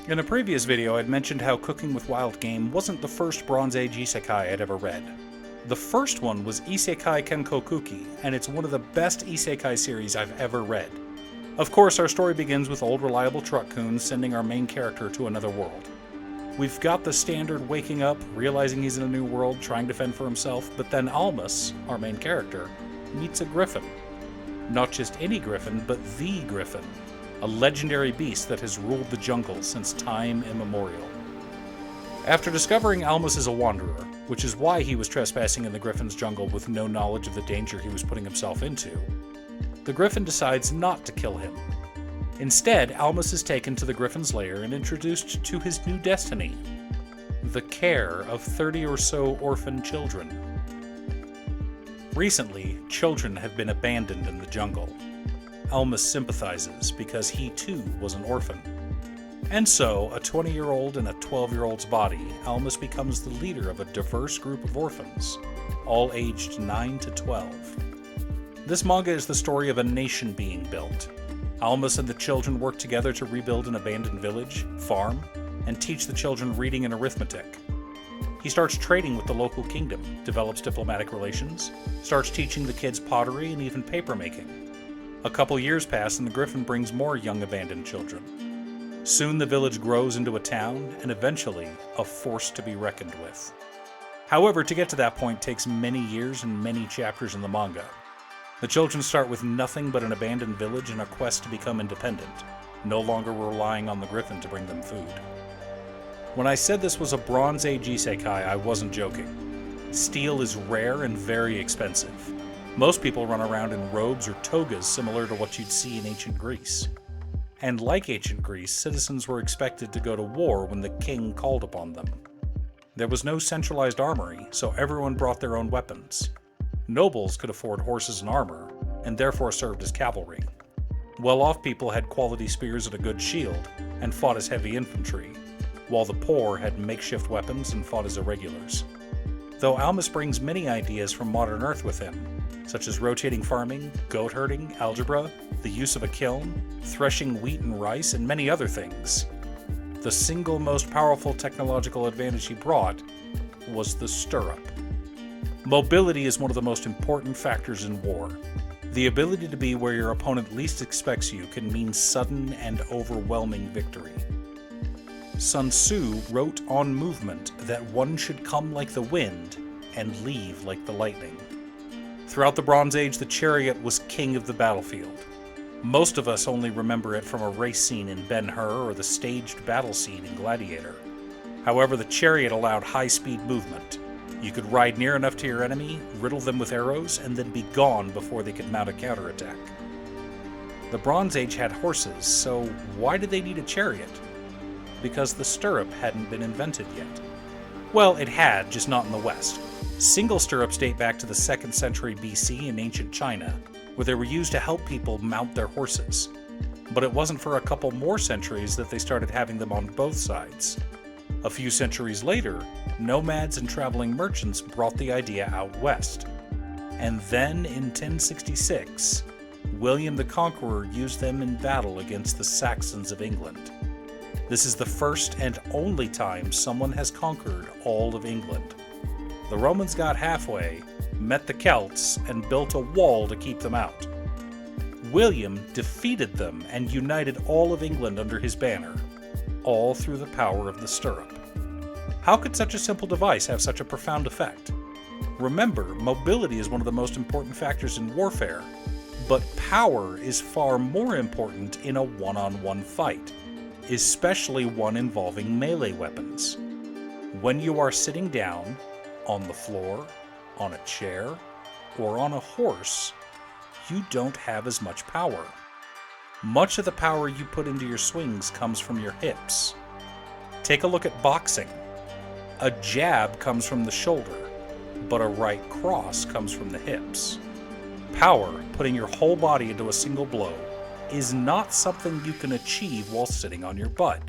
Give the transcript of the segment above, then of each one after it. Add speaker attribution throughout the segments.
Speaker 1: In a previous video, I'd mentioned how Cooking with Wild Game wasn't the first Bronze Age Isekai I'd ever read. The first one was Isekai Kenkokuki, and it's one of the best Isekai series I've ever read. Of course, our story begins with old reliable truck coons sending our main character to another world. We've got the standard waking up, realizing he's in a new world, trying to fend for himself, but then Almus, our main character, meets a griffin. Not just any griffin, but the griffin, a legendary beast that has ruled the jungle since time immemorial. After discovering Almus is a wanderer, which is why he was trespassing in the griffin's jungle with no knowledge of the danger he was putting himself into, the griffin decides not to kill him. Instead, Almus is taken to the griffin's lair and introduced to his new destiny, the care of 30 or so orphan children. Recently, children have been abandoned in the jungle. Almus sympathizes because he too was an orphan. And so, a 20-year-old in a 12-year-old's body, Almus becomes the leader of a diverse group of orphans, all aged 9 to 12. This manga is the story of a nation being built. Almus and the children work together to rebuild an abandoned village, farm, and teach the children reading and arithmetic. He starts trading with the local kingdom, develops diplomatic relations, starts teaching the kids pottery and even papermaking. A couple years pass and the griffin brings more young abandoned children. Soon the village grows into a town, and eventually a force to be reckoned with. However, to get to that point takes many years and many chapters in the manga. The children start with nothing but an abandoned village and a quest to become independent, no longer relying on the griffin to bring them food. When I said this was a Bronze Age Isekai, I wasn't joking. Steel is rare and very expensive. Most people run around in robes or togas similar to what you'd see in ancient Greece. And like ancient Greece, citizens were expected to go to war when the king called upon them. There was no centralized armory, so everyone brought their own weapons. Nobles could afford horses and armor, and therefore served as cavalry. Well-off people had quality spears and a good shield, and fought as heavy infantry, while the poor had makeshift weapons and fought as irregulars. Though Almus brings many ideas from modern Earth with him, such as rotating farming, goat herding, algebra, the use of a kiln, threshing wheat and rice, and many other things, the single most powerful technological advantage he brought was the stirrup. Mobility is one of the most important factors in war. The ability to be where your opponent least expects you can mean sudden and overwhelming victory. Sun Tzu wrote on movement that one should come like the wind and leave like the lightning. Throughout the Bronze Age, the chariot was king of the battlefield. Most of us only remember it from a race scene in Ben-Hur or the staged battle scene in Gladiator. However, the chariot allowed high-speed movement. You could ride near enough to your enemy, riddle them with arrows, and then be gone before they could mount a counterattack. The Bronze Age had horses, so why did they need a chariot? Because the stirrup hadn't been invented yet. Well, it had, just not in the West. Single stirrups date back to the 2nd century BC in ancient China, where they were used to help people mount their horses. But it wasn't for a couple more centuries that they started having them on both sides. A few centuries later, nomads and traveling merchants brought the idea out west. And then in 1066, William the Conqueror used them in battle against the Saxons of England. This is the first and only time someone has conquered all of England. The Romans got halfway, met the Celts, and built a wall to keep them out. William defeated them and united all of England under his banner, all through the power of the stirrup. How could such a simple device have such a profound effect? Remember, mobility is one of the most important factors in warfare, but power is far more important in a one-on-one fight, especially one involving melee weapons. When you are sitting down, on the floor, on a chair, or on a horse, you don't have as much power. Much of the power you put into your swings comes from your hips. Take a look at boxing. A jab comes from the shoulder, but a right cross comes from the hips. Power, putting your whole body into a single blow, is not something you can achieve while sitting on your butt.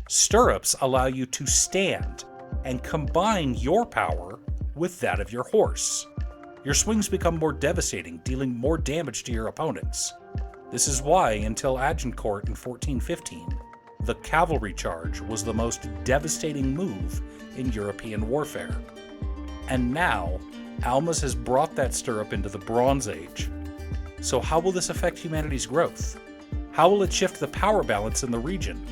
Speaker 1: Stirrups allow you to stand and combine your power with that of your horse. Your swings become more devastating, dealing more damage to your opponents. This is why, until Agincourt in 1415, The cavalry charge was the most devastating move in European warfare. And now, Almas has brought that stirrup into the Bronze Age. So how will this affect humanity's growth? How will it shift the power balance in the region?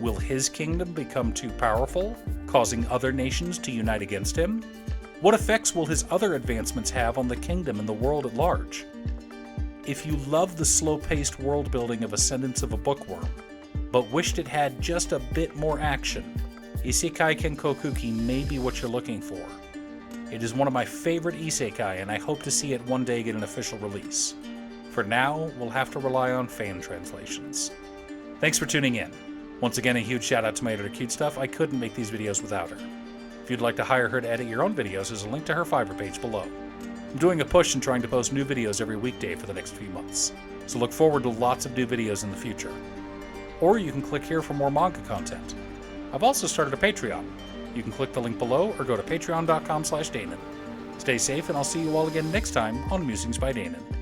Speaker 1: Will his kingdom become too powerful, causing other nations to unite against him? What effects will his other advancements have on the kingdom and the world at large? If you love the slow-paced world building of Ascendance of a Bookworm, but wished it had just a bit more action, Isekai Kenkokuki may be what you're looking for. It is one of my favorite isekai, and I hope to see it one day get an official release. For now, we'll have to rely on fan translations. Thanks for tuning in. Once again, a huge shout out to my editor Cute Stuff. I couldn't make these videos without her. If you'd like to hire her to edit your own videos, there's a link to her Fiverr page below. I'm doing a push and trying to post new videos every weekday for the next few months, so look forward to lots of new videos in the future. Or you can click here for more manga content. I've also started a Patreon. You can click the link below or go to patreon.com/Danon. Stay safe, and I'll see you all again next time on Musings by Danon.